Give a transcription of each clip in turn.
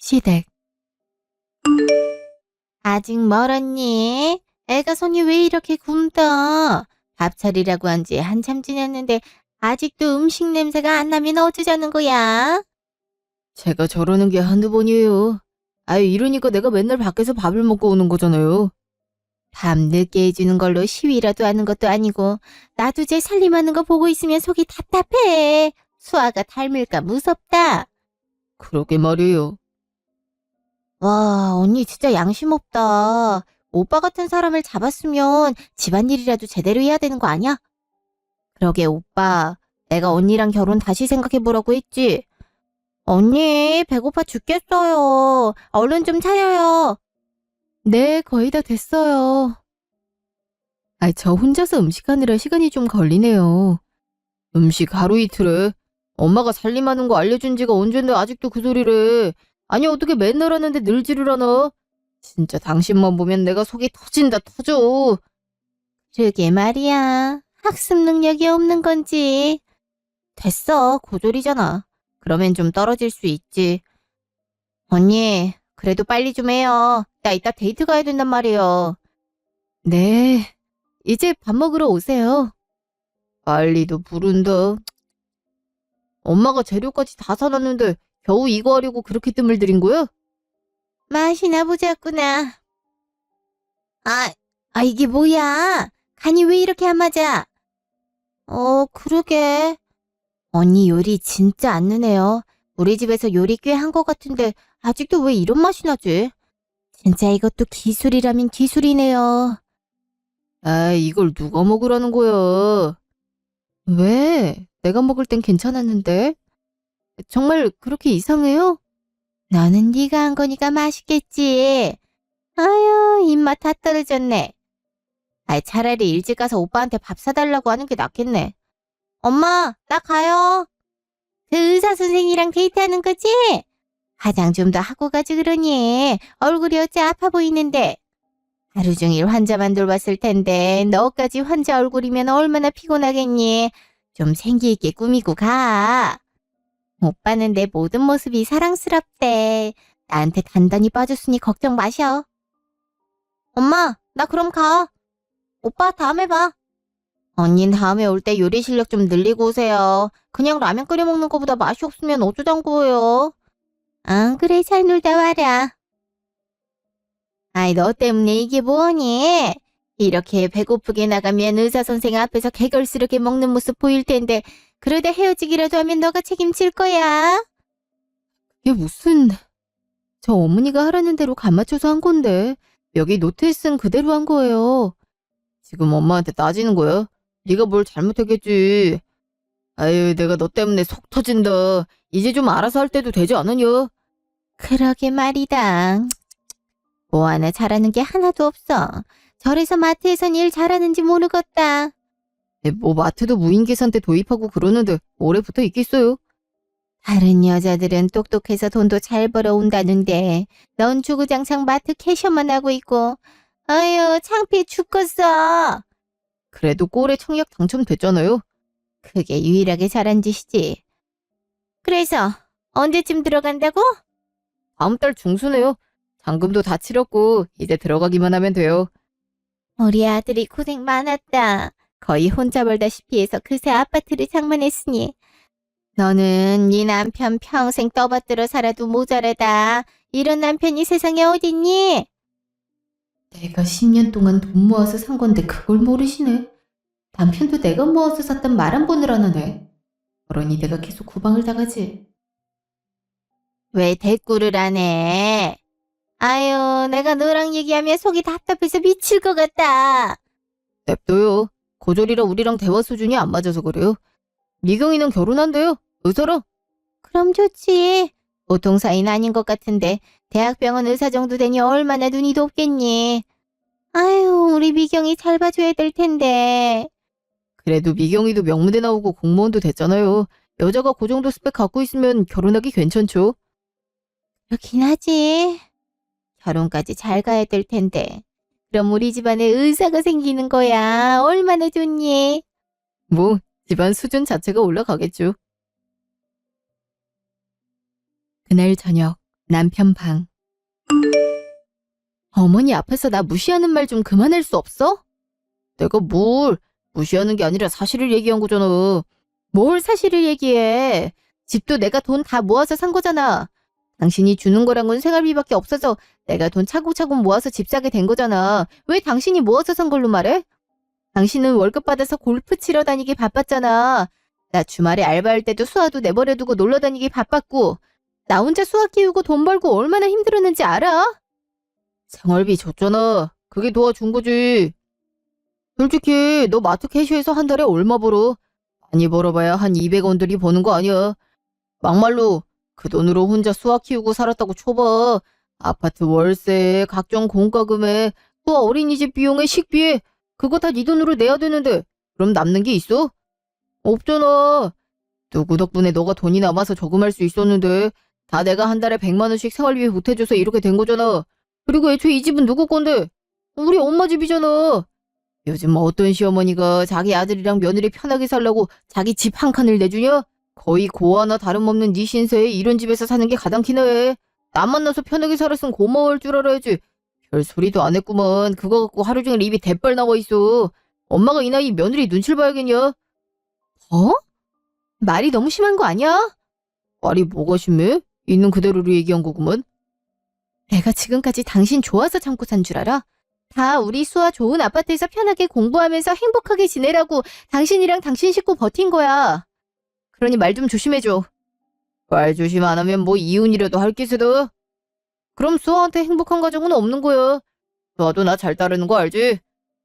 시댁. 아직 멀었니? 애가 손이 왜 이렇게 굼떠? 밥 차리라고 한 지 한참 지났는데 아직도 음식 냄새가 안 나면 어쩌자는 거야? 제가 저러는 게 한두 번이에요. 아유, 이러니까 내가 맨날 밖에서 밥을 먹고 오는 거잖아요. 밤 늦게 해주는 걸로 시위라도 하는 것도 아니고 나도 쟤 살림하는 거 보고 있으면 속이 답답해. 수아가 닮을까 무섭다. 그러게 말이에요. 와, 언니 진짜 양심 없다. 오빠 같은 사람을 잡았으면 집안일이라도 제대로 해야 되는 거 아니야? 그러게 오빠, 내가 언니랑 결혼 다시 생각해보라고 했지. 언니, 배고파 죽겠어요. 얼른 좀 차려요. 네, 거의 다 됐어요. 저 혼자서 음식하느라 시간이 좀 걸리네요. 음식 하루 이틀에? 엄마가 살림하는 거 알려준 지가 언젠데 아직도 그 소리를. 아니, 어떻게 맨날 하는데 늘지를 않아? 진짜 당신만 보면 내가 속이 터진다, 터져. 그러게 말이야. 학습 능력이 없는 건지. 됐어, 고졸이잖아. 그러면 좀 떨어질 수 있지. 언니, 그래도 빨리 좀 해요. 나 이따 데이트 가야 된단 말이에요. 네, 이제 밥 먹으러 오세요. 빨리도 부른다. 엄마가 재료까지 다 사놨는데 겨우 이거 하려고 그렇게 뜸을 들인 거야? 맛이나 보자꾸나. 이게 뭐야? 간이 왜 이렇게 안 맞아? 그러게. 언니 요리 진짜 안 느네요. 우리 집에서 요리 꽤 한 것 같은데 아직도 왜 이런 맛이 나지? 진짜 이것도 기술이라면 기술이네요. 이걸 누가 먹으라는 거야? 왜? 내가 먹을 땐 괜찮았는데? 정말 그렇게 이상해요? 너는 네가 한 거니까 맛있겠지. 아유, 입맛 다 떨어졌네. 차라리 일찍 가서 오빠한테 밥 사달라고 하는 게 낫겠네. 엄마, 나 가요. 그 의사 선생이랑 데이트하는 거지? 화장 좀 더 하고 가지 그러니. 얼굴이 어째 아파 보이는데. 하루 종일 환자만 돌봤을 텐데 너까지 환자 얼굴이면 얼마나 피곤하겠니. 좀 생기 있게 꾸미고 가. 오빠는 내 모든 모습이 사랑스럽대. 나한테 단단히 빠졌으니 걱정 마셔. 엄마, 나 그럼 가. 오빠 다음에 봐. 언닌 다음에 올 때 요리 실력 좀 늘리고 오세요. 그냥 라면 끓여 먹는 거보다 맛이 없으면 어쩌자고요. 그래, 잘 놀다 와라. 너 때문에 이게 뭐니? 이렇게 배고프게 나가면 의사 선생 앞에서 개걸스럽게 먹는 모습 보일 텐데 그러다 헤어지기라도 하면 너가 책임질 거야. 이게 무슨... 저 어머니가 하라는 대로 간 맞춰서 한 건데 여기 노트에 쓴 그대로 한 거예요. 지금 엄마한테 따지는 거야? 네가 뭘 잘못했겠지. 아유, 내가 너 때문에 속 터진다. 이제 좀 알아서 할 때도 되지 않으냐? 그러게 말이다. 뭐 하나 잘하는 게 하나도 없어. 저래서 마트에선 일 잘하는지 모르겠다. 뭐 마트도 무인 계산대 도입하고 그러는데 오래 붙어 있겠어요? 다른 여자들은 똑똑해서 돈도 잘 벌어온다는데 넌 주구장창 마트 캐셔만 하고 있고 아유 창피해 죽겠어. 그래도 꼴에 청약 당첨됐잖아요. 그게 유일하게 잘한 짓이지. 그래서 언제쯤 들어간다고? 다음 달 중순에요. 잔금도 다 치렀고 이제 들어가기만 하면 돼요. 우리 아들이 고생 많았다. 거의 혼자 벌다시피 해서 그새 아파트를 장만했으니 너는 네 남편 평생 떠받들어 살아도 모자라다. 이런 남편이 세상에 어딨니? 내가 10년 동안 돈 모아서 산 건데 그걸 모르시네. 남편도 내가 모아서 샀단 말 한 번을 안 하네. 그러니 내가 계속 구박을 당하지. 왜 대꾸를 안 해? 아유, 내가 너랑 얘기하면 속이 답답해서 미칠 것 같다. 냅둬요. 고졸이라 우리랑 대화 수준이 안 맞아서 그래요. 미경이는 결혼한대요. 의사라. 그럼 좋지. 보통 사이는 아닌 것 같은데 대학병원 의사 정도 되니 얼마나 눈이 높겠니. 아유, 우리 미경이 잘 봐줘야 될 텐데. 그래도 미경이도 명문대 나오고 공무원도 됐잖아요. 여자가 그 정도 스펙 갖고 있으면 결혼하기 괜찮죠. 그렇긴 하지. 결혼까지 잘 가야 될 텐데. 그럼 우리 집안에 의사가 생기는 거야. 얼마나 좋니? 뭐 집안 수준 자체가 올라가겠죠. 그날 저녁 남편 방. 어머니 앞에서 나 무시하는 말 좀 그만할 수 없어? 내가 뭘 무시하는 게 아니라 사실을 얘기한 거잖아. 뭘 사실을 얘기해. 집도 내가 돈 다 모아서 산 거잖아. 당신이 주는 거랑은 생활비밖에 없어서 내가 돈 차곡차곡 모아서 집 사게 된 거잖아. 왜 당신이 모아서 산 걸로 말해? 당신은 월급 받아서 골프 치러 다니기 바빴잖아. 나 주말에 알바할 때도 수아도 내버려두고 놀러 다니기 바빴고 나 혼자 수아 키우고 돈 벌고 얼마나 힘들었는지 알아? 생활비 줬잖아. 그게 도와준 거지. 솔직히 너 마트 캐시에서 한 달에 얼마 벌어? 많이 벌어봐야 한 200원들이 버는 거 아니야. 막말로 그 돈으로 혼자 수아 키우고 살았다고 쳐봐. 아파트 월세, 각종 공과금에, 또 어린이집 비용에 식비에 그거 다 네 돈으로 내야 되는데 그럼 남는 게 있어? 없잖아. 누구 덕분에 너가 돈이 남아서 저금할 수 있었는데 다 내가 한 달에 100만 원씩 생활비 보태줘서 이렇게 된 거잖아. 그리고 애초에 이 집은 누구 건데? 우리 엄마 집이잖아. 요즘 어떤 시어머니가 자기 아들이랑 며느리 편하게 살라고 자기 집 한 칸을 내주냐? 거의 고아나 다름없는 네 신세에 이런 집에서 사는 게 가장 기나해. 남 만나서 편하게 살았으면 고마워할 줄 알아야지. 별 소리도 안 했구먼. 그거 갖고 하루 종일 입이 대빨 나와 있어. 엄마가 이 나이 며느리 눈치를 봐야겠냐? 어? 말이 너무 심한 거 아니야? 말이 뭐가 심해? 있는 그대로로 얘기한 거구먼. 내가 지금까지 당신 좋아서 참고 산 줄 알아? 다 우리 수아 좋은 아파트에서 편하게 공부하면서 행복하게 지내라고 당신이랑 당신 식구 버틴 거야. 그러니 말 좀 조심해줘. 말 조심 안 하면 뭐 이혼이라도 할 기세다. 그럼 수아한테 행복한 가정은 없는 거야. 수아도 나 잘 따르는 거 알지?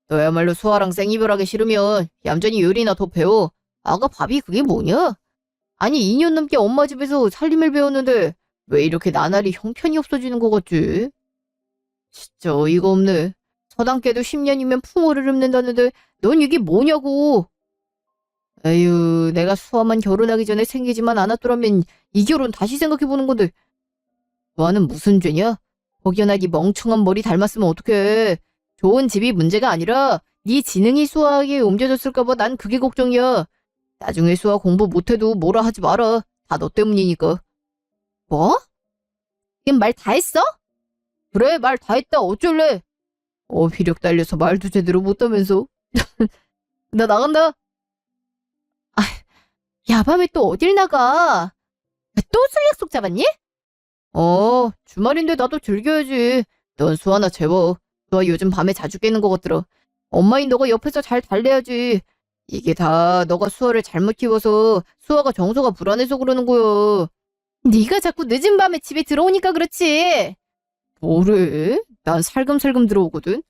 너야말로 수아랑 생이별하기 싫으면 얌전히 요리나 더 배워. 아가 밥이 그게 뭐냐? 아니 2년 넘게 엄마 집에서 살림을 배웠는데 왜 이렇게 나날이 형편이 없어지는 거 같지? 진짜 어이가 없네. 서당깨도 10년이면 풍어를 읊는다는데 넌 이게 뭐냐고. 에휴, 내가 수아만 결혼하기 전에 생기지만 않았더라면 이 결혼 다시 생각해보는 건데. 수아는 무슨 죄냐? 혹여나 네 멍청한 머리 닮았으면 어떡해. 좋은 집이 문제가 아니라 네 지능이 수아에게 옮겨졌을까봐 난 그게 걱정이야. 나중에 수아 공부 못해도 뭐라 하지 마라. 다 너 때문이니까. 뭐? 지금 말 다 했어? 그래, 말 다 했다. 어쩔래? 어휘력 딸려서 말도 제대로 못하면서. 나 나간다. 아, 야밤에 또 어딜 나가? 또 술 약속 잡았니? 주말인데 나도 즐겨야지. 넌 수아나 재워. 수아 요즘 밤에 자주 깨는 것 같더라. 엄마인 너가 옆에서 잘 달래야지. 이게 다 너가 수아를 잘못 키워서 수아가 정서가 불안해서 그러는 거야. 네가 자꾸 늦은 밤에 집에 들어오니까 그렇지. 뭐래? 난 살금살금 들어오거든.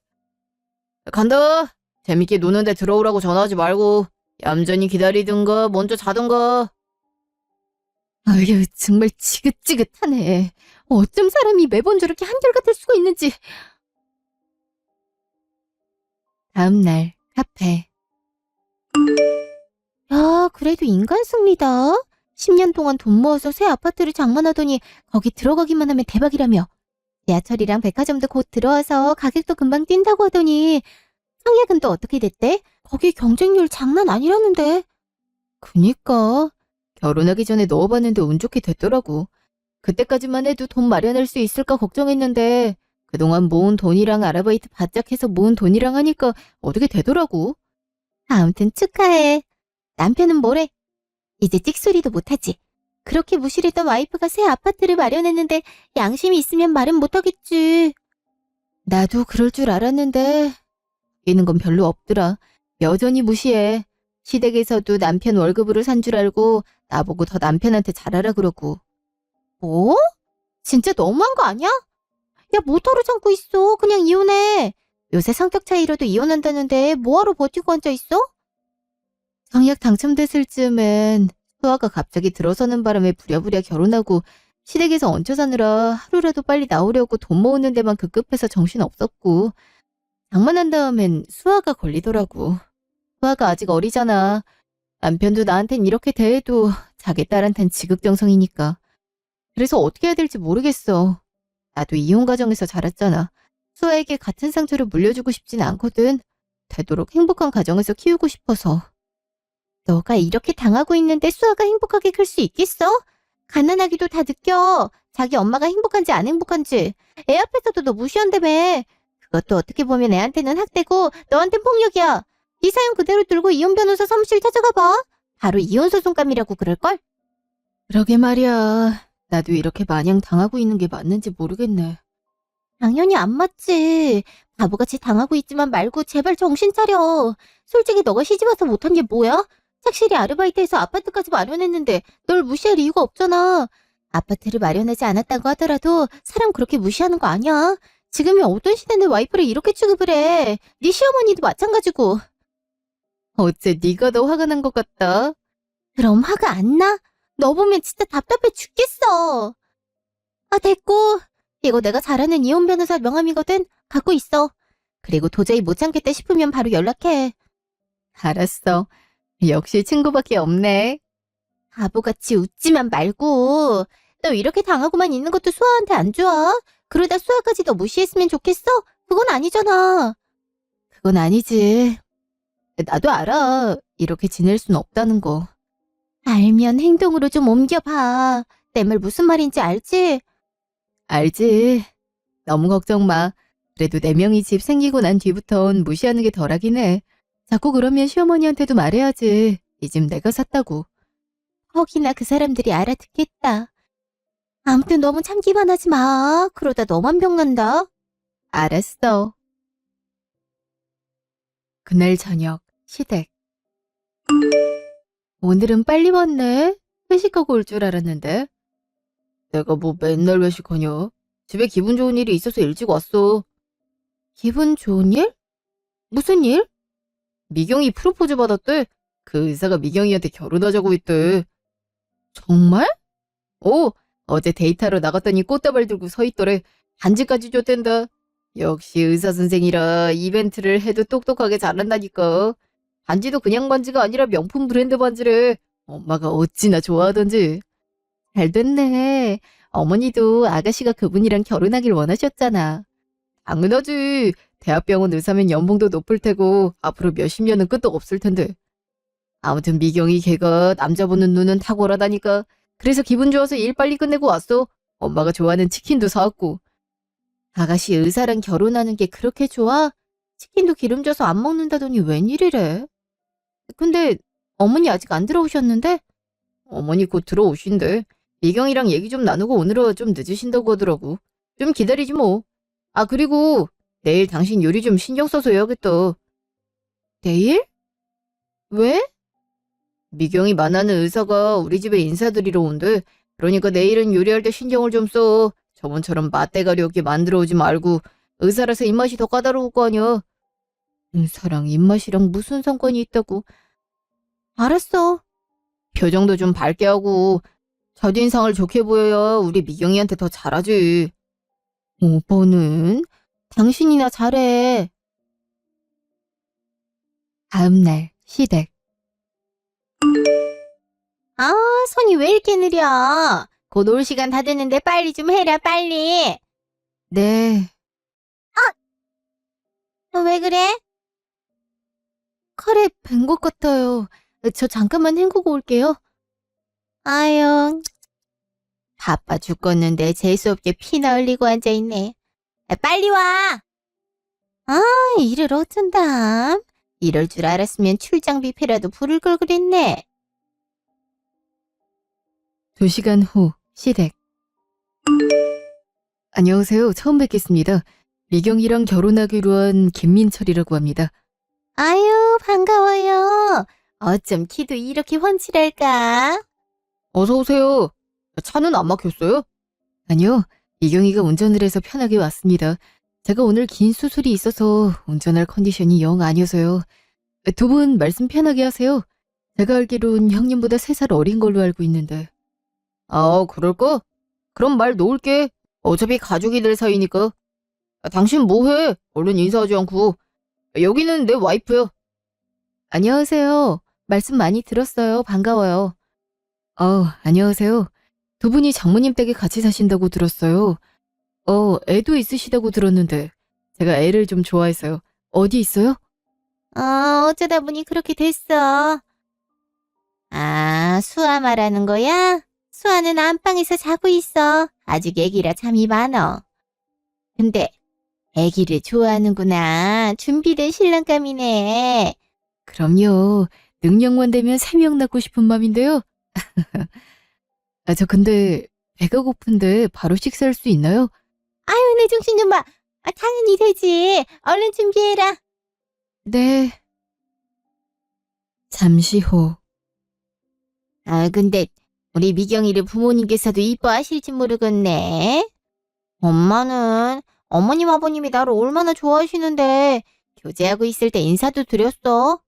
간다. 재밌게 노는데 들어오라고 전화하지 말고 얌전히 기다리든가 먼저 자든가. 아유, 정말 지긋지긋하네. 어쩜 사람이 매번 저렇게 한결같을 수가 있는지. 다음 날 카페. 야, 그래도 인간 승리다. 10년 동안 돈 모아서 새 아파트를 장만하더니 거기 들어가기만 하면 대박이라며. 지하철이랑 백화점도 곧 들어와서 가격도 금방 뛴다고 하더니 청약은 또 어떻게 됐대? 거기 경쟁률 장난 아니라는데. 그니까 결혼하기 전에 넣어봤는데 운 좋게 됐더라고. 그때까지만 해도 돈 마련할 수 있을까 걱정했는데 그동안 모은 돈이랑 아르바이트 바짝 해서 모은 돈이랑 하니까 어떻게 되더라고. 아무튼 축하해. 남편은 뭐래? 이제 찍소리도 못하지. 그렇게 무시했던 와이프가 새 아파트를 마련했는데 양심이 있으면 말은 못하겠지. 나도 그럴 줄 알았는데 이는 건 별로 없더라. 여전히 무시해. 시댁에서도 남편 월급으로 산 줄 알고 나보고 더 남편한테 잘하라 그러고. 뭐? 진짜 너무한 거 아니야? 야, 뭐하러 참고 있어. 그냥 이혼해. 요새 성격 차이로도 이혼한다는데 뭐하러 버티고 앉아있어? 청약 당첨됐을 즈음엔 수아가 갑자기 들어서는 바람에 부랴부랴 결혼하고 시댁에서 얹혀 사느라 하루라도 빨리 나오려고 돈 모으는 데만 급급해서 정신 없었고 장만한 다음엔 수아가 걸리더라고. 수아가 아직 어리잖아. 남편도 나한텐 이렇게 대해도 자기 딸한텐 지극정성이니까. 그래서 어떻게 해야 될지 모르겠어. 나도 이혼 가정에서 자랐잖아. 수아에게 같은 상처를 물려주고 싶진 않거든. 되도록 행복한 가정에서 키우고 싶어서. 너가 이렇게 당하고 있는데 수아가 행복하게 클 수 있겠어? 가난하기도 다 느껴. 자기 엄마가 행복한지 안 행복한지. 애 앞에서도 너 무시한다며. 그것도 어떻게 보면 애한테는 학대고 너한텐 폭력이야. 네 사연 그대로 들고 이혼 변호사 사무실 찾아가봐. 바로 이혼소송감이라고 그럴걸? 그러게 말이야. 나도 이렇게 마냥 당하고 있는 게 맞는지 모르겠네. 당연히 안 맞지. 바보같이 당하고 있지만 말고 제발 정신 차려. 솔직히 너가 시집와서 못한 게 뭐야? 착실히 아르바이트해서 아파트까지 마련했는데 널 무시할 이유가 없잖아. 아파트를 마련하지 않았다고 하더라도 사람 그렇게 무시하는 거 아니야. 지금이 어떤 시대인데 와이프를 이렇게 취급을 해. 네 시어머니도 마찬가지고. 어째 네가 더 화가 난 것 같다. 그럼 화가 안 나? 너 보면 진짜 답답해 죽겠어. 아, 됐고. 이거 내가 잘 아는 이혼 변호사 명함이거든. 갖고 있어. 그리고 도저히 못 참겠다 싶으면 바로 연락해. 알았어. 역시 친구밖에 없네. 바보같이 웃지만 말고. 너 이렇게 당하고만 있는 것도 수아한테 안 좋아? 그러다 수아까지 너 무시했으면 좋겠어? 그건 아니잖아. 그건 아니지. 나도 알아. 이렇게 지낼 순 없다는 거. 알면 행동으로 좀 옮겨봐. 내 말 무슨 말인지 알지? 알지. 너무 걱정 마. 그래도 4명이 집 생기고 난 뒤부턴 무시하는 게 덜하긴 해. 자꾸 그러면 시어머니한테도 말해야지. 이 집 내가 샀다고. 혹이나 그 사람들이 알아듣겠다. 아무튼 너무 참기만 하지 마. 그러다 너만 병난다. 알았어. 그날 저녁, 시댁. 오늘은 빨리 왔네. 회식하고 올 줄 알았는데. 내가 뭐 맨날 회식하냐? 집에 기분 좋은 일이 있어서 일찍 왔어. 기분 좋은 일? 무슨 일? 미경이 프로포즈 받았대. 그 의사가 미경이한테 결혼하자고 했대. 정말? 어제 데이트하러 나갔더니 꽃다발 들고 서 있더래. 반지까지 줬댄다. 역시 의사 선생이라 이벤트를 해도 똑똑하게 잘한다니까. 반지도 그냥 반지가 아니라 명품 브랜드 반지래. 엄마가 어찌나 좋아하던지. 잘 됐네. 어머니도 아가씨가 그분이랑 결혼하길 원하셨잖아. 당연하지. 대학병원 의사면 연봉도 높을 테고 앞으로 몇십 년은 끄떡 없을 텐데. 아무튼 미경이 걔가 남자 보는 눈은 탁월하다니까. 그래서 기분 좋아서 일 빨리 끝내고 왔어. 엄마가 좋아하는 치킨도 사왔고. 아가씨 의사랑 결혼하는 게 그렇게 좋아? 치킨도 기름져서 안 먹는다더니 웬일이래? 근데 어머니 아직 안 들어오셨는데? 어머니 곧 들어오신대. 미경이랑 얘기 좀 나누고 오늘은 좀 늦으신다고 하더라고. 좀 기다리지 뭐. 아, 그리고 내일 당신 요리 좀 신경 써서 해야겠다. 내일? 왜? 미경이 만나는 의사가 우리 집에 인사드리러 온대. 그러니까 내일은 요리할 때 신경을 좀 써. 저번처럼 맛대가리 없게 만들어 오지 말고. 의사라서 입맛이 더 까다로울 거 아니야. 의사랑 입맛이랑 무슨 상관이 있다고. 알았어. 표정도 좀 밝게 하고 첫인상을 좋게 보여야 우리 미경이한테 더 잘하지. 오빠는 당신이나 잘해. 다음날 시댁. 아, 손이 왜 이렇게 느려? 곧 올 시간 다 됐는데 빨리 좀 해라, 빨리. 네. 너 왜 그래? 칼에 벤 것 같아요. 저 잠깐만 헹구고 올게요. 아유, 바빠 죽겠는데 재수없게 피나 흘리고 앉아있네. 빨리 와! 아, 일을 어쩐담. 이럴 줄 알았으면 출장 뷔페라도 부를 걸 그랬네. 2시간 후 시댁. 안녕하세요. 처음 뵙겠습니다. 미경이랑 결혼하기로 한 김민철이라고 합니다. 아유, 반가워요. 어쩜 키도 이렇게 훤칠할까? 어서 오세요. 차는 안 막혔어요? 아니요. 미경이가 운전을 해서 편하게 왔습니다. 제가 오늘 긴 수술이 있어서 운전할 컨디션이 영 아니어서요. 두 분 말씀 편하게 하세요. 제가 알기론 형님보다 3살 어린 걸로 알고 있는데. 아, 그럴까? 그럼 말 놓을게. 어차피 가족이 될 사이니까. 당신 뭐해? 얼른 인사하지 않고. 여기는 내 와이프요. 안녕하세요. 말씀 많이 들었어요. 반가워요. 안녕하세요. 두 분이 장모님 댁에 같이 사신다고 들었어요. 애도 있으시다고 들었는데 제가 애를 좀 좋아해서요. 어디 있어요? 어쩌다 보니 그렇게 됐어. 아, 수아 말하는 거야? 수아는 안방에서 자고 있어. 아직 애기라 잠이 많어. 근데 애기를 좋아하는구나. 준비된 신랑감이네. 그럼요. 능력만 되면 3명 낳고 싶은 맘인데요. 저 근데 배가 고픈데 바로 식사할 수 있나요? 아유, 내 정신 좀 봐. 당연히 되지. 얼른 준비해라. 네. 잠시 후. 근데 우리 미경이를 부모님께서도 이뻐하실지 모르겠네. 엄마는 어머님 아버님이 나를 얼마나 좋아하시는데 교제하고 있을 때 인사도 드렸어.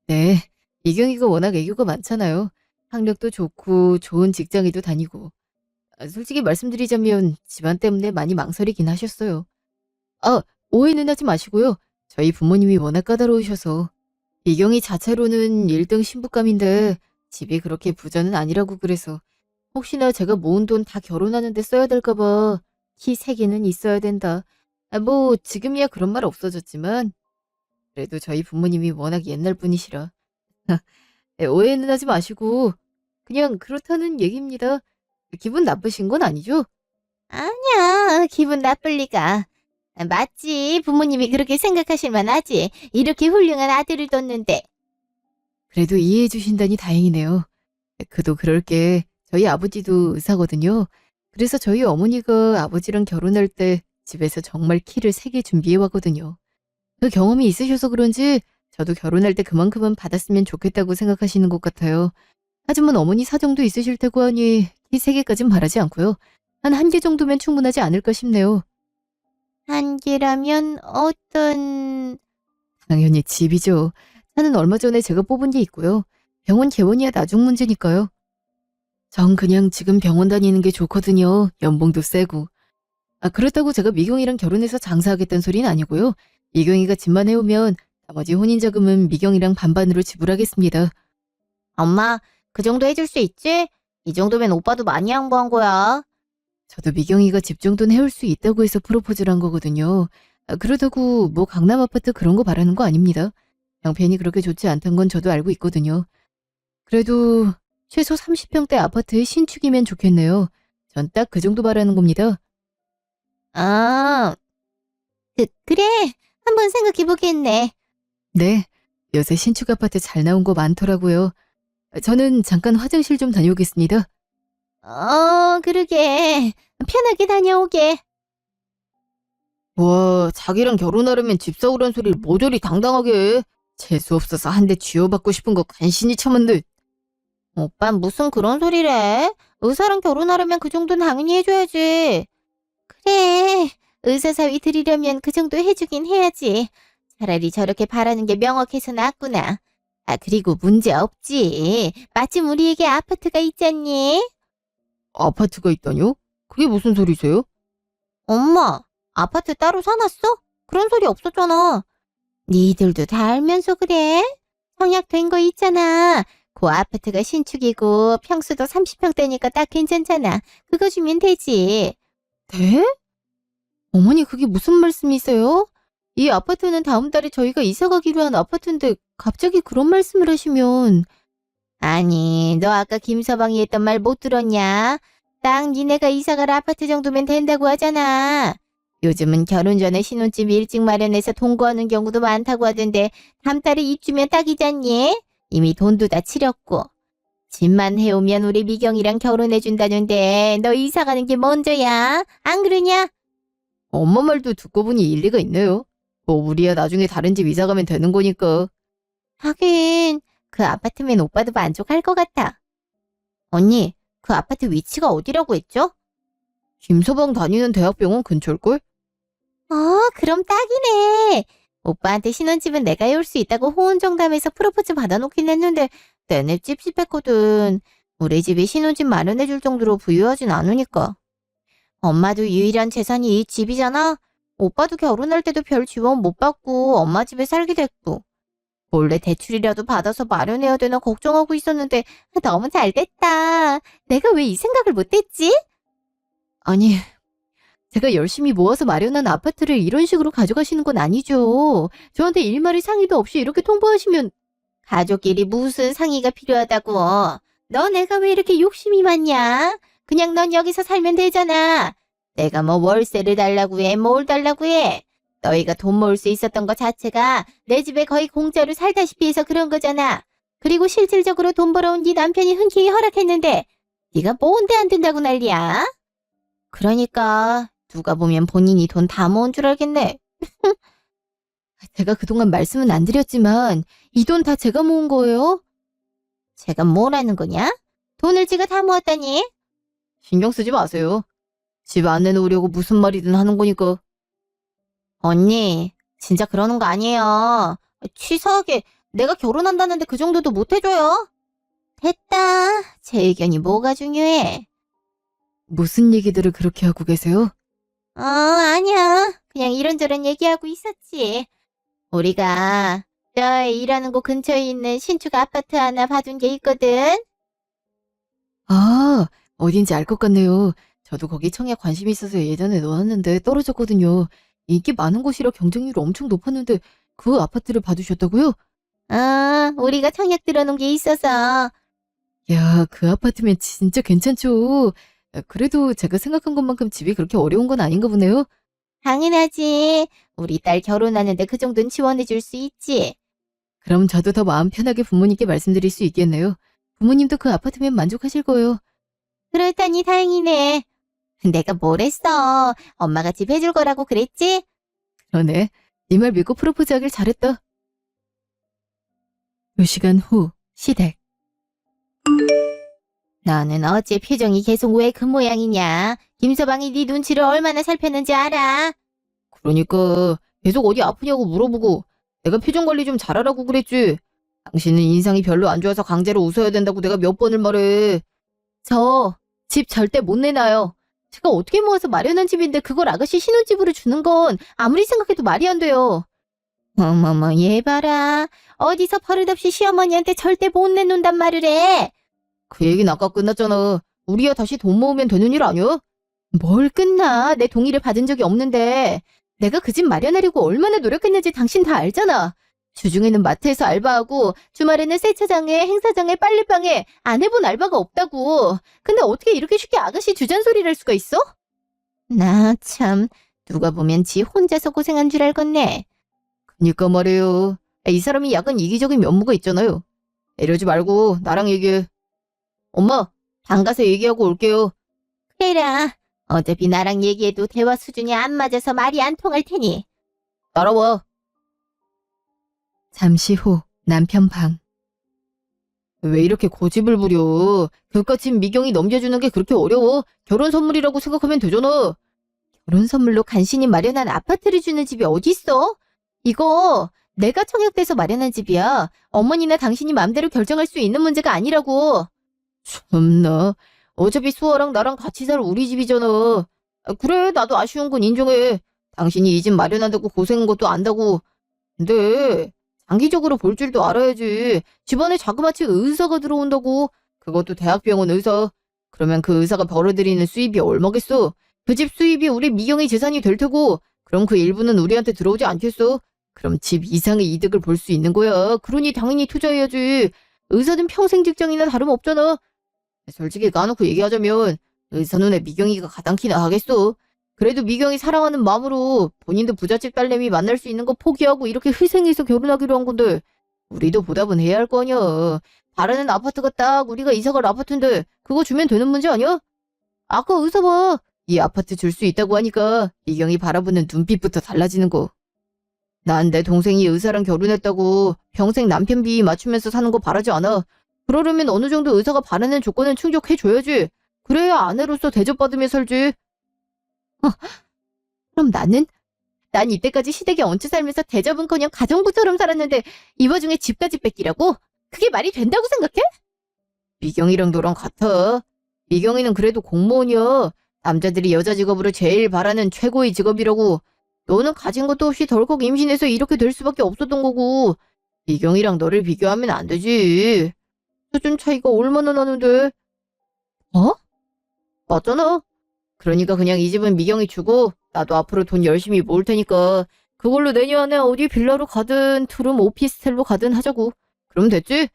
네. 이경이가 워낙 애교가 많잖아요. 학력도 좋고 좋은 직장에도 다니고. 솔직히 말씀드리자면 집안 때문에 많이 망설이긴 하셨어요. 오해는 하지 마시고요. 저희 부모님이 워낙 까다로우셔서 이경이 자체로는 1등 신부감인데 집이 그렇게 부자는 아니라고 그래서 혹시나 제가 모은 돈 다 결혼하는데 써야 될까 봐 키 3개는 있어야 된다. 뭐 지금이야 그런 말 없어졌지만 그래도 저희 부모님이 워낙 옛날 분이시라. 네, 오해는 하지 마시고 그냥 그렇다는 얘기입니다. 기분 나쁘신 건 아니죠? 아니야, 기분 나쁠 리가. 맞지, 부모님이 그렇게 생각하실 만하지. 이렇게 훌륭한 아들을 뒀는데. 그래도 이해해 주신다니 다행이네요. 그도 그럴 게 저희 아버지도 의사거든요. 그래서 저희 어머니가 아버지랑 결혼할 때 집에서 정말 키를 3개 준비해 왔거든요. 그 경험이 있으셔서 그런지 저도 결혼할 때 그만큼은 받았으면 좋겠다고 생각하시는 것 같아요. 하지만 어머니 사정도 있으실 테고 하니 키 3개까진 바라지 않고요. 한 1개 정도면 충분하지 않을까 싶네요. 한 개라면 어떤... 당연히 집이죠. 차는 얼마 전에 제가 뽑은 게 있고요. 병원 개원이야 나중 문제니까요. 전 그냥 지금 병원 다니는 게 좋거든요. 연봉도 세고. 그렇다고 제가 미경이랑 결혼해서 장사하겠다는 소리는 아니고요. 미경이가 집만 해오면 나머지 혼인 자금은 미경이랑 반반으로 지불하겠습니다. 엄마, 그 정도 해줄 수 있지? 이 정도면 오빠도 많이 양보한 거야. 저도 미경이가 집 정도는 해올 수 있다고 해서 프로포즈를 한 거거든요. 그렇다고 뭐 강남 아파트 그런 거 바라는 거 아닙니다. 형편이 그렇게 좋지 않다는 건 저도 알고 있거든요. 그래도 최소 30평대 아파트의 신축이면 좋겠네요. 전 딱 그 정도 바라는 겁니다. 아, 그래. 한번 생각해보겠네. 네, 요새 신축 아파트 잘 나온 거 많더라고요. 저는 잠깐 화장실 좀 다녀오겠습니다. 그러게. 편하게 다녀오게. 와, 자기랑 결혼하려면 집 사오란 소리를 모조리 당당하게 해. 재수 없어서 한 대 쥐어받고 싶은 거 간신히 참았네. 오빠 무슨 그런 소리래? 의사랑 결혼하려면 그 정도는 당연히 해줘야지. 그래. 의사 사위 드리려면 그 정도 해주긴 해야지. 차라리 저렇게 바라는 게 명확해서 낫구나. 그리고 문제 없지. 마침 우리에게 아파트가 있잖니? 아파트가 있다뇨? 그게 무슨 소리세요? 엄마, 아파트 따로 사놨어? 그런 소리 없었잖아. 니들도 다 알면서 그래? 청약된 거 있잖아. 그 아파트가 신축이고 평수도 30평대니까 딱 괜찮잖아. 그거 주면 되지. 네? 어머니 그게 무슨 말씀이세요? 이 아파트는 다음 달에 저희가 이사 가기로 한 아파트인데 갑자기 그런 말씀을 하시면 아니, 너 아까 김서방이 했던 말 못 들었냐? 딱 니네가 이사갈 아파트 정도면 된다고 하잖아. 요즘은 결혼 전에 신혼집 일찍 마련해서 동거하는 경우도 많다고 하던데 다음 달에 입주면 딱이잖니? 이미 돈도 다 치렀고. 집만 해오면 우리 미경이랑 결혼해준다는데 너 이사가는 게 먼저야. 안 그러냐? 엄마 말도 듣고 보니 일리가 있네요. 뭐 우리야 나중에 다른 집 이사 가면 되는 거니까. 하긴 그 아파트면 오빠도 만족할 것 같아. 언니, 그 아파트 위치가 어디라고 했죠? 김서방 다니는 대학병원 근처일걸? 그럼 딱이네. 오빠한테 신혼집은 내가 해올 수 있다고 호언정담해서 프로포즈 받아놓긴 했는데 내내 찝찝했거든. 우리 집이 신혼집 마련해줄 정도로 부유하진 않으니까. 엄마도 유일한 재산이 이 집이잖아. 오빠도 결혼할 때도 별 지원 못 받고 엄마 집에 살게 됐고. 몰래 대출이라도 받아서 마련해야 되나 걱정하고 있었는데 너무 잘 됐다. 내가 왜 이 생각을 못했지? 아니, 제가 열심히 모아서 마련한 아파트를 이런 식으로 가져가시는 건 아니죠. 저한테 일말의 상의도 없이 이렇게 통보하시면 가족끼리 무슨 상의가 필요하다고. 너 내가 왜 이렇게 욕심이 많냐? 그냥 넌 여기서 살면 되잖아. 내가 뭐 월세를 달라고 해, 뭘 달라고 해. 너희가 돈 모을 수 있었던 것 자체가 내 집에 거의 공짜로 살다시피 해서 그런 거잖아. 그리고 실질적으로 돈 벌어온 네 남편이 흔쾌히 허락했는데 네가 뭔데 안 된다고 난리야? 그러니까 누가 보면 본인이 돈 다 모은 줄 알겠네. 제가 그동안 말씀은 안 드렸지만 이 돈 다 제가 모은 거예요? 제가 뭐라는 거냐? 돈을 지가 다 모았다니? 신경 쓰지 마세요. 집 안 내놓으려고 무슨 말이든 하는 거니까. 언니, 진짜 그러는 거 아니에요. 치사하게 내가 결혼한다는데 그 정도도 못 해줘요? 됐다. 제 의견이 뭐가 중요해? 무슨 얘기들을 그렇게 하고 계세요? 아니야. 그냥 이런저런 얘기하고 있었지. 우리가 저 일하는 곳 근처에 있는 신축 아파트 하나 봐둔 게 있거든. 아, 어딘지 알 것 같네요. 저도 거기 청약 관심 있어서 예전에 넣었는데 떨어졌거든요. 인기 많은 곳이라 경쟁률이 엄청 높았는데 그 아파트를 봐두셨다고요? 우리가 청약 들어놓은 게 있어서. 야, 그 아파트면 진짜 괜찮죠. 그래도 제가 생각한 것만큼 집이 그렇게 어려운 건 아닌가 보네요. 당연하지. 우리 딸 결혼하는데 그 정도는 지원해 줄 수 있지. 그럼 저도 더 마음 편하게 부모님께 말씀드릴 수 있겠네요. 부모님도 그 아파트면 만족하실 거예요. 그렇다니 다행이네. 내가 뭘 했어. 엄마가 집 해줄 거라고 그랬지? 그러네. 네 말 믿고 프로포즈하길 잘했다. 2시간 후 시댁. 너는 어째 표정이 계속 왜 그 모양이냐? 김서방이 네 눈치를 얼마나 살폈는지 알아? 그러니까 계속 어디 아프냐고 물어보고 내가 표정 관리 좀 잘하라고 그랬지. 당신은 인상이 별로 안 좋아서 강제로 웃어야 된다고 내가 몇 번을 말해. 저 집 절대 못 내놔요. 제가 어떻게 모아서 마련한 집인데 그걸 아가씨 신혼집으로 주는 건 아무리 생각해도 말이 안 돼요. 어머머 얘 봐라. 어디서 버릇없이 시어머니한테 절대 못 내놓는단 말을 해. 그 얘기는 아까 끝났잖아. 우리야 다시 돈 모으면 되는 일 아니야? 뭘 끝나. 내 동의를 받은 적이 없는데. 내가 그 집 마련하려고 얼마나 노력했는지 당신 다 알잖아. 주중에는 마트에서 알바하고 주말에는 세차장에 행사장에 빨래방에 안 해본 알바가 없다고. 근데 어떻게 이렇게 쉽게 아가씨 주잔소리를 할 수가 있어? 나 참 누가 보면 지 혼자서 고생한 줄 알겠네. 그니까 말이에요. 이 사람이 약간 이기적인 면모가 있잖아요. 이러지 말고 나랑 얘기해. 엄마, 방 가서 얘기하고 올게요. 그래라. 어차피 나랑 얘기해도 대화 수준이 안 맞아서 말이 안 통할 테니. 따라와. 잠시 후 남편 방. 왜 이렇게 고집을 부려? 그깟 집 미경이 넘겨주는 게 그렇게 어려워? 결혼 선물이라고 생각하면 되잖아. 결혼 선물로 간신히 마련한 아파트를 주는 집이 어딨어? 이거 내가 청약돼서 마련한 집이야. 어머니나 당신이 마음대로 결정할 수 있는 문제가 아니라고. 참나. 어차피 수아랑 나랑 같이 살 우리 집이잖아. 그래, 나도 아쉬운 건 인정해. 당신이 이 집 마련한다고 고생한 것도 안다고. 근데 장기적으로 볼 줄도 알아야지. 집안에 자그마치 의사가 들어온다고. 그것도 대학병원 의사. 그러면 그 의사가 벌어들이는 수입이 얼마겠어? 그 집 수입이 우리 미경의 재산이 될 테고, 그럼 그 일부는 우리한테 들어오지 않겠어? 그럼 집 이상의 이득을 볼 수 있는 거야. 그러니 당연히 투자해야지. 의사는 평생 직장이나 다름없잖아. 솔직히 까놓고 얘기하자면 의사 눈에 미경이가 가당 키나 하겠어. 그래도 미경이 사랑하는 마음으로 본인도 부잣집 딸내미 만날 수 있는 거 포기하고 이렇게 희생해서 결혼하기로 한 건데 우리도 보답은 해야 할 거 아니야. 바라는 아파트가 딱 우리가 이사갈 아파트인데 그거 주면 되는 문제 아니야? 아까 의사 봐. 이 아파트 줄 수 있다고 하니까 미경이 바라보는 눈빛부터 달라지는 거. 난 내 동생이 의사랑 결혼했다고 평생 남편 비위 맞추면서 사는 거 바라지 않아. 그러려면 어느 정도 의사가 바라는 조건은 충족해줘야지. 그래야 아내로서 대접받으며 살지. 그럼 난 이때까지 시댁에 얹혀 살면서 대접은커녕 가정부처럼 살았는데 이 와중에 집까지 뺏기라고? 그게 말이 된다고 생각해? 미경이랑 너랑 같아. 미경이는 그래도 공무원이야. 남자들이 여자 직업으로 제일 바라는 최고의 직업이라고. 너는 가진 것도 없이 덜컥 임신해서 이렇게 될 수밖에 없었던 거고. 미경이랑 너를 비교하면 안 되지. 수준 차이가 얼마나 나는데. 어? 맞잖아. 그러니까 그냥 이 집은 미경이 주고 나도 앞으로 돈 열심히 모을 테니까 그걸로 내년에 어디 빌라로 가든 투룸 오피스텔로 가든 하자고. 그럼 됐지?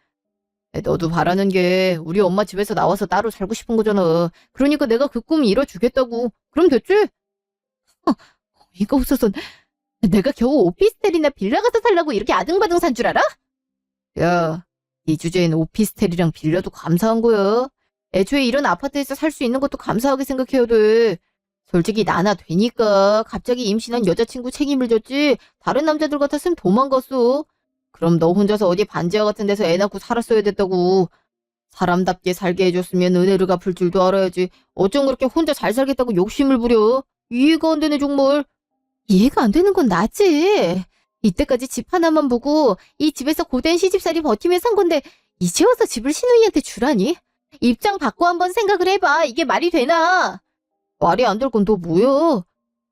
너도 바라는 게 우리 엄마 집에서 나와서 따로 살고 싶은 거잖아. 그러니까 내가 그 꿈 이뤄주겠다고. 그럼 됐지? 이거 없어서 내가 겨우 오피스텔이나 빌라 가서 살라고 이렇게 아등바등 산 줄 알아? 야, 이 주제엔 오피스텔이랑 빌라도 감사한 거야. 애초에 이런 아파트에서 살 수 있는 것도 감사하게 생각해야 돼. 솔직히 나나 되니까 갑자기 임신한 여자친구 책임을 졌지 다른 남자들 같았으면 도망갔어. 그럼 너 혼자서 어디 반지하 같은 데서 애 낳고 살았어야 됐다고. 사람답게 살게 해줬으면 은혜를 갚을 줄도 알아야지. 어쩜 그렇게 혼자 잘 살겠다고 욕심을 부려. 이해가 안 되네 정말. 이해가 안 되는 건 나지. 이때까지 집 하나만 보고 이 집에서 고된 시집살이 버티며 산 건데 이제 와서 집을 시누이한테 주라니? 입장 바꿔 한번 생각을 해봐. 이게 말이 되나? 말이 안 될 건 또 뭐야?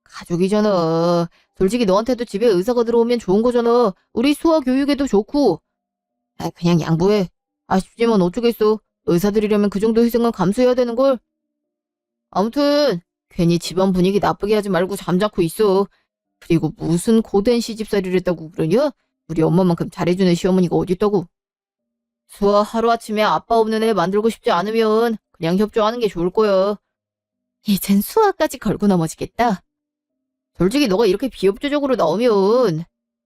가족이잖아. 솔직히 너한테도 집에 의사가 들어오면 좋은 거잖아. 우리 수아 교육에도 좋고. 그냥 양보해. 아쉽지만 어쩌겠어. 의사들이라면 그 정도 희생은 감수해야 되는 걸. 아무튼 괜히 집안 분위기 나쁘게 하지 말고 잠자코 있어. 그리고 무슨 고된 시집살이를 했다고 그러냐? 우리 엄마만큼 잘해주는 시어머니가 어딨다고. 수아 하루아침에 아빠 없는 애 만들고 싶지 않으면 그냥 협조하는 게 좋을 거야. 이젠 수아까지 걸고 넘어지겠다. 솔직히 너가 이렇게 비협조적으로 나오면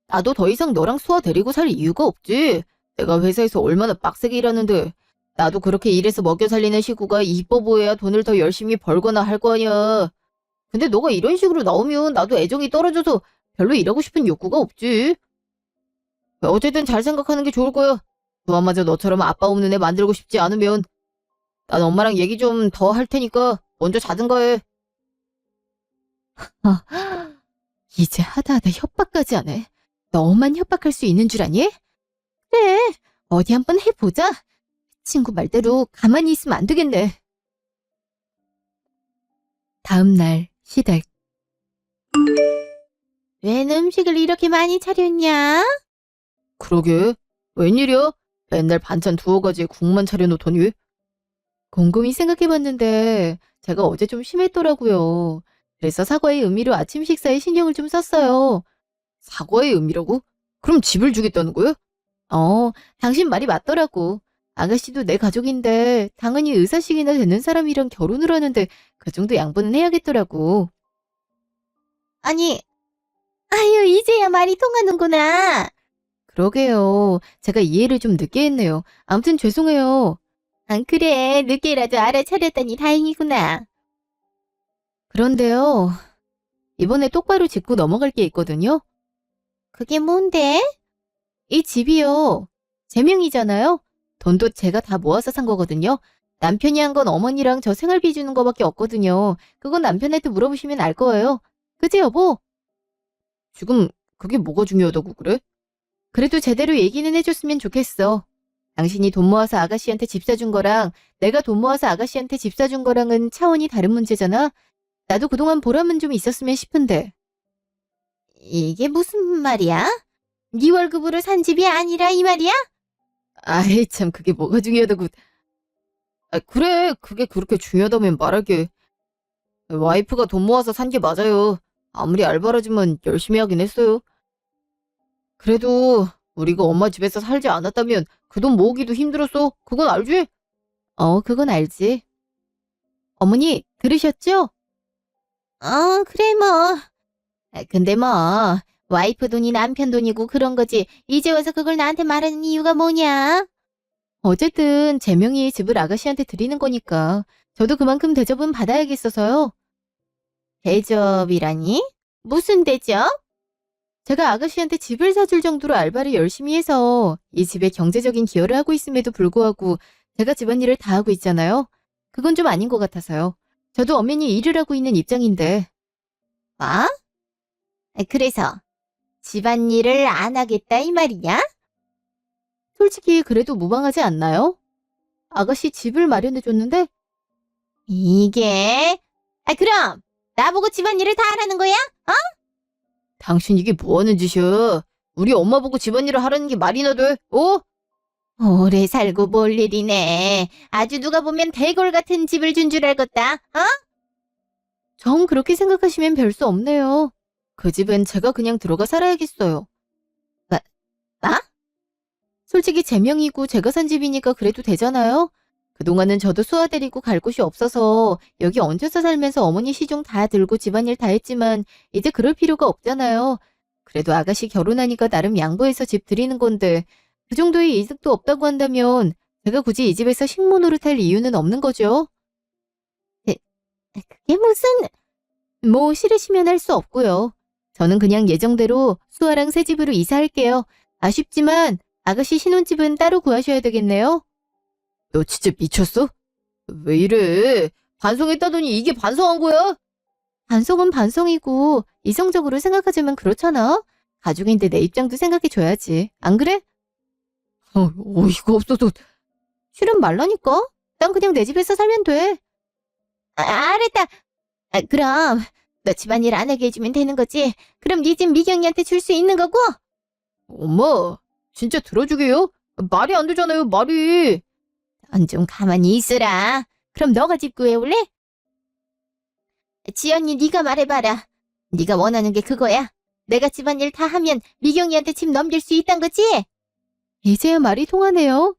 나도 더 이상 너랑 수아 데리고 살 이유가 없지. 내가 회사에서 얼마나 빡세게 일하는데 나도 그렇게 일해서 먹여 살리는 식구가 이뻐 보여야 돈을 더 열심히 벌거나 할 거 아니야. 근데 너가 이런 식으로 나오면 나도 애정이 떨어져서 별로 일하고 싶은 욕구가 없지. 어쨌든 잘 생각하는 게 좋을 거야. 수아마저 너처럼 아빠 없는 애 만들고 싶지 않으면 난 엄마랑 얘기 좀 더 할 테니까 먼저 자든가 해. 이제 하다하다 협박까지 하네. 너만 협박할 수 있는 줄 아니? 그래, 어디 한번 해보자. 친구 말대로 가만히 있으면 안 되겠네. 다음 날 시댁. 웬 음식을 이렇게 많이 차렸냐? 그러게, 웬일이야? 맨날 반찬 두어 가지에 국만 차려놓더니. 곰곰이 생각해봤는데 제가 어제 좀 심했더라고요. 그래서 사과의 의미로 아침 식사에 신경을 좀 썼어요. 사과의 의미라고? 그럼 집을 주겠다는 거야? 당신 말이 맞더라고. 아가씨도 내 가족인데 당연히 의사식이나 되는 사람이랑 결혼을 하는데 그 정도 양보는 해야겠더라고. 아니, 아유, 이제야 말이 통하는구나. 그러게요. 제가 이해를 좀 늦게 했네요. 아무튼 죄송해요. 그래, 늦게라도 알아차렸다니 다행이구나. 그런데요. 이번에 똑바로 짚고 넘어갈 게 있거든요. 그게 뭔데? 이 집이요. 제 명이잖아요. 돈도 제가 다 모아서 산 거거든요. 남편이 한 건 어머니랑 저 생활비 주는 거밖에 없거든요. 그건 남편한테 물어보시면 알 거예요. 그치 여보? 지금 그게 뭐가 중요하다고 그래? 그래도 제대로 얘기는 해줬으면 좋겠어. 당신이 돈 모아서 아가씨한테 집 사준 거랑 내가 돈 모아서 아가씨한테 집 사준 거랑은 차원이 다른 문제잖아. 나도 그동안 보람은 좀 있었으면 싶은데. 이게 무슨 말이야? 네 월급으로 산 집이 아니라 이 말이야? 아이 참 그게 뭐가 중요하다고. 그래 그게 그렇게 중요하다면 말할게. 와이프가 돈 모아서 산 게 맞아요. 아무리 알바라지만 열심히 하긴 했어요. 그래도 우리가 엄마 집에서 살지 않았다면 그 돈 모으기도 힘들었어. 그건 알지? 그건 알지. 어머니 들으셨죠? 그래 뭐. 근데 뭐 와이프 돈이 남편 돈이고 그런 거지. 이제 와서 그걸 나한테 말하는 이유가 뭐냐? 어쨌든 제 명의의 집을 아가씨한테 드리는 거니까 저도 그만큼 대접은 받아야겠어서요. 대접이라니? 무슨 대접? 제가 아가씨한테 집을 사줄 정도로 알바를 열심히 해서 이 집에 경제적인 기여를 하고 있음에도 불구하고 제가 집안일을 다 하고 있잖아요. 그건 좀 아닌 것 같아서요. 저도 엄연히 일을 하고 있는 입장인데. 뭐? 그래서 집안일을 안 하겠다 이 말이냐? 솔직히 그래도 무방하지 않나요? 아가씨 집을 마련해줬는데 이게? 그럼 나보고 집안일을 다 하라는 거야? 당신 이게 뭐하는 짓이야? 우리 엄마 보고 집안일을 하라는 게 말이나 돼? 오래 살고 볼 일이네. 아주 누가 보면 대골 같은 집을 준 줄 알겠다. 정 그렇게 생각하시면 별 수 없네요. 그 집엔 제가 그냥 들어가 살아야겠어요. 뭐? 솔직히 제 명이고 제가 산 집이니까 그래도 되잖아요? 그동안은 저도 수아 데리고 갈 곳이 없어서 여기 얹혀서 살면서 어머니 시중 다 들고 집안일 다 했지만 이제 그럴 필요가 없잖아요. 그래도 아가씨 결혼하니까 나름 양보해서 집 드리는 건데 그 정도의 이득도 없다고 한다면 제가 굳이 이 집에서 식모 노릇할 이유는 없는 거죠. 그게 무슨... 뭐 싫으시면 할 수 없고요. 저는 그냥 예정대로 수아랑 새 집으로 이사할게요. 아쉽지만 아가씨 신혼집은 따로 구하셔야 되겠네요. 너 진짜 미쳤어? 왜 이래? 반성했다더니 이게 반성한 거야? 반성은 반성이고 이성적으로 생각하자면 그렇잖아. 가족인데 내 입장도 생각해줘야지. 안 그래? 어이가 없어서. 실은 말라니까. 난 그냥 내 집에서 살면 돼. 알았다. 그럼 너 집안일 안 하게 해주면 되는 거지? 그럼 네 집 미경이한테 줄 수 있는 거고? 엄마, 진짜 들어주게요? 말이 안 되잖아요, 말이. 넌 좀 가만히 있으라. 그럼 너가 집 구해올래? 지연이 네가 말해봐라. 네가 원하는 게 그거야. 내가 집안일 다 하면 미경이한테 집 넘길 수 있단 거지? 이제야 말이 통하네요.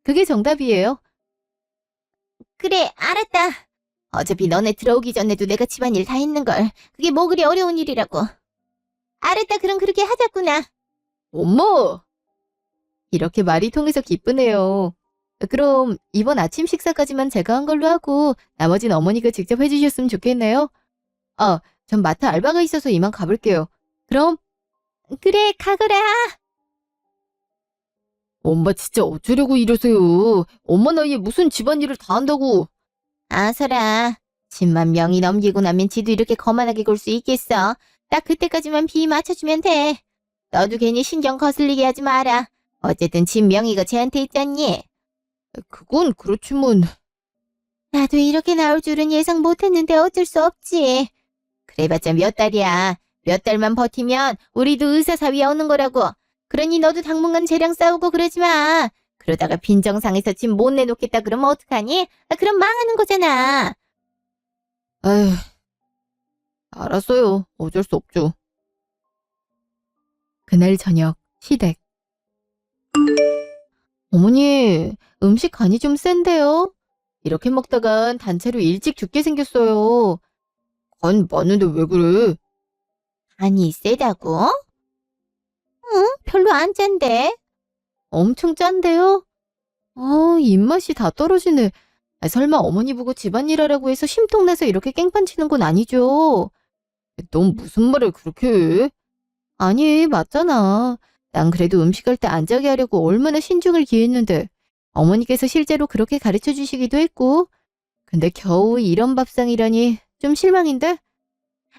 그게 정답이에요. 그래, 알았다. 어차피 너네 들어오기 전에도 내가 집안일 다 했는걸. 그게 뭐 그리 어려운 일이라고. 알았다, 그럼 그렇게 하자꾸나. 엄마! 이렇게 말이 통해서 기쁘네요. 그럼 이번 아침 식사까지만 제가 한 걸로 하고 나머진 어머니가 직접 해주셨으면 좋겠네요. 전 마트 알바가 있어서 이만 가볼게요. 그럼. 그래, 가거라. 엄마 진짜 어쩌려고 이러세요. 엄마 나이에 무슨 집안일을 다 한다고. 아서라. 집만 명이 넘기고 나면 지도 이렇게 거만하게 굴 수 있겠어. 딱 그때까지만 비 맞춰주면 돼. 너도 괜히 신경 거슬리게 하지 마라. 어쨌든 집 명의가 쟤한테 있잖니. 그건 그렇지만. 나도 이렇게 나올 줄은 예상 못했는데 어쩔 수 없지. 그래봤자 몇 달이야. 몇 달만 버티면 우리도 의사 사위 얻는 거라고. 그러니 너도 당분간 쟤랑 싸우고 그러지 마. 그러다가 빈정상에서 집 못 내놓겠다 그러면 어떡하니? 그럼 망하는 거잖아. 에휴, 알았어요. 어쩔 수 없죠. 그날 저녁, 시댁. 어머니, 음식 간이 좀 센데요? 이렇게 먹다간 단체로 일찍 죽게 생겼어요. 간 맞는데 왜 그래? 간이 세다고? 응, 별로 안 짠데. 엄청 짠데요? 입맛이 다 떨어지네. 설마 어머니 보고 집안일 하라고 해서 심통나서 이렇게 깽판 치는 건 아니죠? 넌 무슨 말을 그렇게 해? 아니, 맞잖아. 난 그래도 음식할 때 안 자게 하려고 얼마나 신중을 기했는데 어머니께서 실제로 그렇게 가르쳐 주시기도 했고 근데 겨우 이런 밥상이라니 좀 실망인데?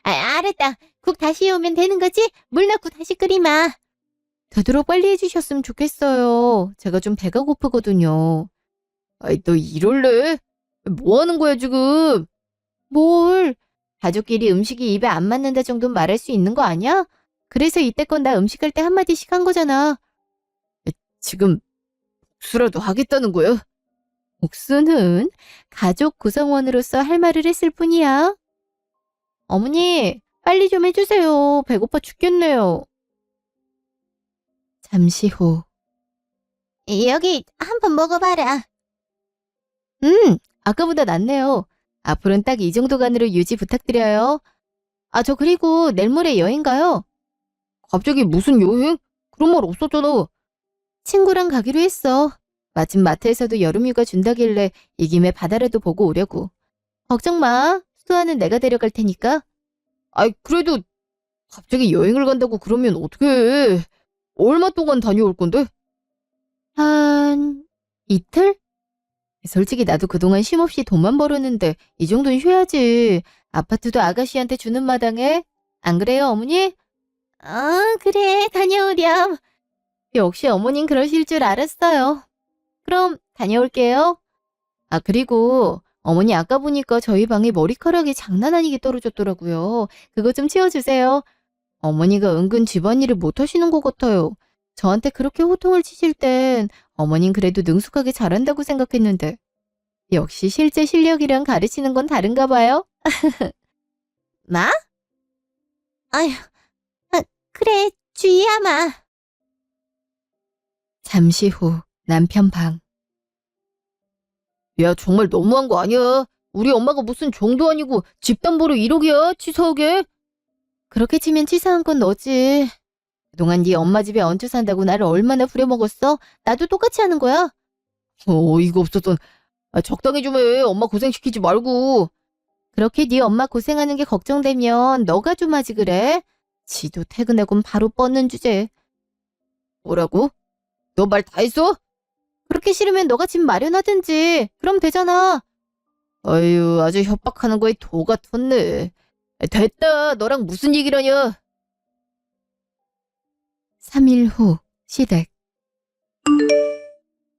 알았다. 국 다시 해오면 되는 거지? 물 넣고 다시 끓이마. 되도록 빨리 해주셨으면 좋겠어요. 제가 좀 배가 고프거든요. 아이, 너 이럴래? 뭐 하는 거야, 지금? 뭘? 가족끼리 음식이 입에 안 맞는다 정도는 말할 수 있는 거 아니야? 그래서 이때껏 나 음식할 때 한마디씩 한 거잖아. 지금 복수라도 하겠다는 거야? 복수는 가족 구성원으로서 할 말을 했을 뿐이야. 어머니, 빨리 좀 해주세요. 배고파 죽겠네요. 잠시 후. 여기 한번 먹어봐라. 아까보다 낫네요. 앞으로는 딱 이 정도 간으로 유지 부탁드려요. 저 그리고 내일 모레 여행 가요. 갑자기 무슨 여행? 그런 말 없었잖아. 친구랑 가기로 했어. 마침 마트에서도 여름휴가 준다길래 이 김에 바다라도 보고 오려고. 걱정 마. 수아는 내가 데려갈 테니까. 아이, 그래도 갑자기 여행을 간다고 그러면 어떡해. 얼마 동안 다녀올 건데? 한 이틀? 솔직히 나도 그동안 쉼없이 돈만 벌었는데 이 정도는 쉬어야지. 아파트도 아가씨한테 주는 마당에. 안 그래요, 어머니? 그래, 다녀오렴. 역시 어머님 그러실 줄 알았어요. 그럼 다녀올게요. 그리고 어머니 아까 보니까 저희 방에 머리카락이 장난 아니게 떨어졌더라고요. 그거 좀 치워주세요. 어머니가 은근 집안일을 못하시는 것 같아요. 저한테 그렇게 호통을 치실 땐 어머님 그래도 능숙하게 잘한다고 생각했는데 역시 실제 실력이랑 가르치는 건 다른가 봐요. 뭐? 아휴, 그래, 주희야마. 잠시 후 남편 방. 야, 정말 너무한 거 아니야? 우리 엄마가 무슨 종도 아니고 집담보로 1억이야? 치사하게? 그렇게 치면 치사한 건 너지. 그동안 네 엄마 집에 얹혀 산다고 나를 얼마나 부려먹었어? 나도 똑같이 하는 거야. 어이가 없어서. 적당히 좀 해. 엄마 고생시키지 말고. 그렇게 네 엄마 고생하는 게 걱정되면 너가 좀 하지 그래? 지도 퇴근하곤 바로 뻗는 주제. 뭐라고? 너 말 다 했어? 그렇게 싫으면 너가 집 마련하든지. 그럼 되잖아. 아유, 아주 협박하는 거에 도가 텄네. 됐다. 너랑 무슨 얘기를 하냐? 3일 후 시댁.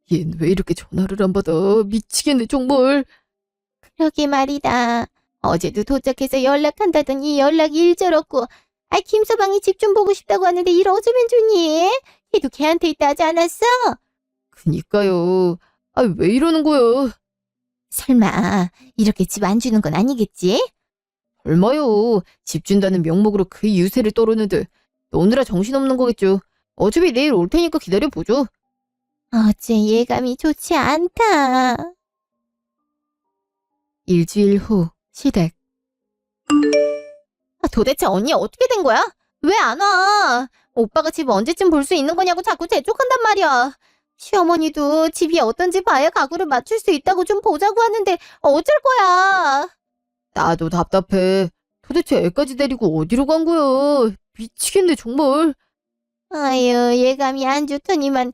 얜 왜 이렇게 전화를 안 받아? 미치겠네 정말. 그러게 말이다. 어제도 도착해서 연락한다더니 연락이 일절 없고. 김서방이 집 좀 보고 싶다고 하는데 일 어쩌면 좋니? 걔도 걔한테 있다 하지 않았어? 그니까요. 왜 이러는 거야? 설마 이렇게 집 안 주는 건 아니겠지? 얼마요? 집 준다는 명목으로 그 유세를 떠르는데 오느라 정신없는 거겠죠. 어차피 내일 올 테니까 기다려보죠. 어째 예감이 좋지 않다. 일주일 후 시댁. 도대체 언니 어떻게 된 거야? 왜 안 와? 오빠가 집 언제쯤 볼 수 있는 거냐고 자꾸 재촉한단 말이야. 시어머니도 집이 어떤지 봐야 가구를 맞출 수 있다고 좀 보자고 하는데 어쩔 거야? 나도 답답해. 도대체 애까지 데리고 어디로 간 거야? 미치겠네 정말. 아유, 예감이 안 좋더니만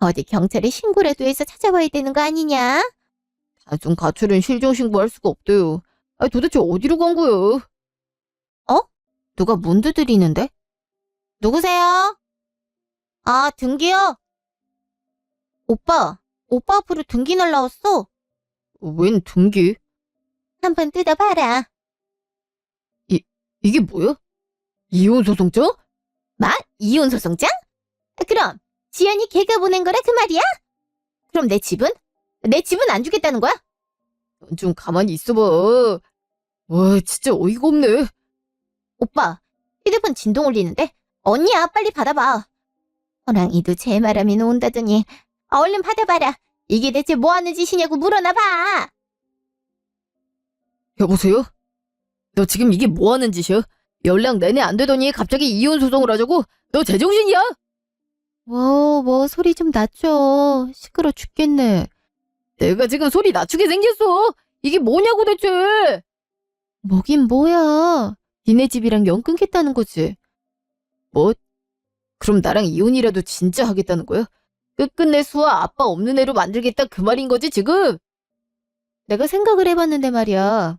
어디 경찰에 신고라도 해서 찾아봐야 되는 거 아니냐? 다중 가출은 실종신고할 수가 없대요. 도대체 어디로 간 거야? 누가 문 두드리는데? 누구세요? 등기요? 오빠 앞으로 등기 날라왔어. 웬 등기? 한번 뜯어봐라. 이게 뭐야? 이혼소송장? 이혼 소송장? 그럼 지연이 걔가 보낸 거라 그 말이야? 그럼 내 집은? 내 집은 안 주겠다는 거야? 넌 좀 가만히 있어봐. 와, 진짜 어이가 없네. 오빠, 휴대폰 진동 울리는데? 언니야, 빨리 받아봐. 호랑이도 제 말하면 온다더니 얼른 받아봐라. 이게 대체 뭐 하는 짓이냐고 물어나봐. 여보세요? 너 지금 이게 뭐 하는 짓이야? 연락 내내 안 되더니 갑자기 이혼소송을 하자고? 너 제정신이야? 소리 좀 낮춰. 시끄러 죽겠네. 내가 지금 소리 낮추게 생겼어. 이게 뭐냐고 대체. 뭐긴 뭐야. 니네 집이랑 연 끊겠다는 거지. 뭐? 그럼 나랑 이혼이라도 진짜 하겠다는 거야? 끝끝내 수아 아빠 없는 애로 만들겠다 그 말인 거지 지금? 내가 생각을 해봤는데 말이야.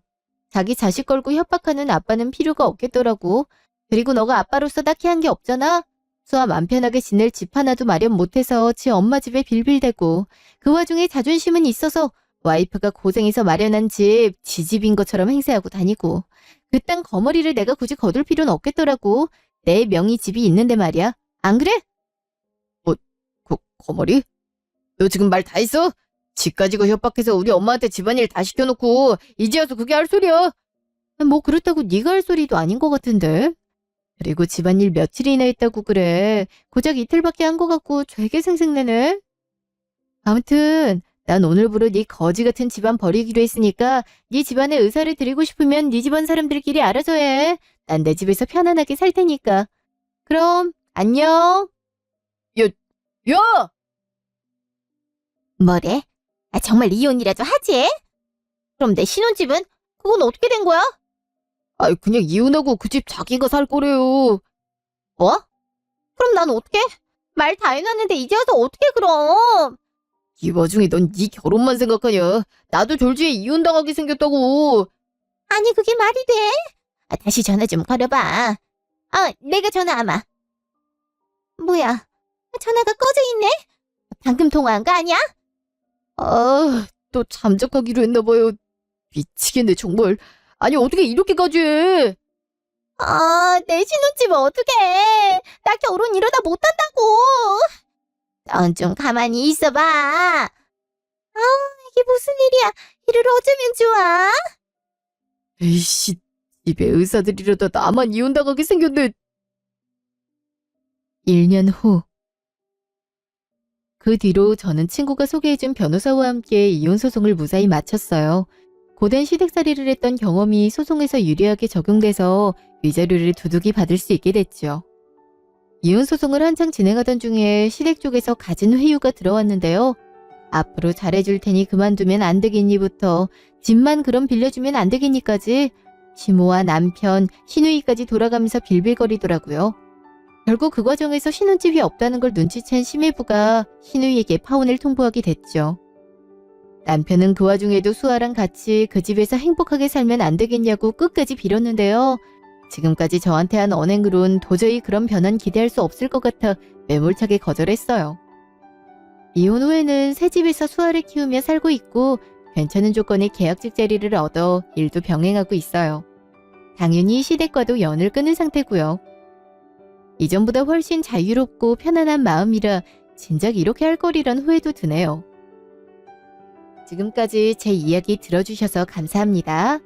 자기 자식 걸고 협박하는 아빠는 필요가 없겠더라고. 그리고 너가 아빠로서 딱히 한 게 없잖아. 수아 맘 편하게 지낼 집 하나도 마련 못해서 지 엄마 집에 빌빌대고 그 와중에 자존심은 있어서 와이프가 고생해서 마련한 집, 지 집인 것처럼 행세하고 다니고 그딴 거머리를 내가 굳이 거둘 필요는 없겠더라고. 내 명의 집이 있는데 말이야. 안 그래? 거머리? 너 지금 말 다 했어? 집 가지고 협박해서 우리 엄마한테 집안일 다 시켜놓고 이제 와서 그게 할 소리야? 뭐 그렇다고 네가 할 소리도 아닌 것 같은데. 그리고 집안일 며칠이나 했다고 그래. 고작 이틀밖에 한 것 같고 되게 생색내네. 아무튼 난 오늘부로 네 거지 같은 집안 버리기로 했으니까 네 집안에 의사를 드리고 싶으면 네 집안 사람들끼리 알아서 해. 난 내 집에서 편안하게 살 테니까. 그럼 안녕. 야! 뭐래? 정말 이혼이라도 하지? 그럼 내 신혼집은? 그건 어떻게 된 거야? 그냥 이혼하고 그 집 자기가 살 거래요. 뭐? 그럼 난 어떻게? 말 다 해놨는데 이제 와서 어떻게 그럼? 이 와중에 넌 네 결혼만 생각하냐? 나도 졸지에 이혼당하게 생겼다고. 아니 그게 말이 돼? 다시 전화 좀 걸어봐. 내가 전화하마. 뭐야? 전화가 꺼져 있네? 방금 통화한 거 아니야? 또 잠적하기로 했나 봐요. 미치겠네 정말. 아니 어떻게 이렇게까지 해? 내 신혼집 어떡해. 나 결혼 이러다 못한다고. 넌 좀 가만히 있어봐. 이게 무슨 일이야. 이를 어쩌면 좋아? 에이씨, 집에 의사들이라도 나만 이혼당하게 생겼네. 1년 후 그 뒤로 저는 친구가 소개해준 변호사와 함께 이혼 소송을 무사히 마쳤어요. 고된 시댁살이를 했던 경험이 소송에서 유리하게 적용돼서 위자료를 두둑이 받을 수 있게 됐죠. 이혼 소송을 한창 진행하던 중에 시댁 쪽에서 갖은 회유가 들어왔는데요. 앞으로 잘해줄 테니 그만두면 안 되겠니부터 집만 그럼 빌려주면 안 되겠니까지 시모와 남편, 시누이까지 돌아가면서 빌빌거리더라고요. 결국 그 과정에서 신혼집이 없다는 걸 눈치챈 시매부가 시누이에게 파혼을 통보하게 됐죠. 남편은 그 와중에도 수아랑 같이 그 집에서 행복하게 살면 안 되겠냐고 끝까지 빌었는데요. 지금까지 저한테 한 언행으론 도저히 그런 변화는 기대할 수 없을 것 같아 매몰차게 거절했어요. 이혼 후에는 새 집에서 수아를 키우며 살고 있고 괜찮은 조건의 계약직 자리를 얻어 일도 병행하고 있어요. 당연히 시댁과도 연을 끊은 상태고요. 이전보다 훨씬 자유롭고 편안한 마음이라 진작 이렇게 할 거리란 후회도 드네요. 지금까지 제 이야기 들어주셔서 감사합니다.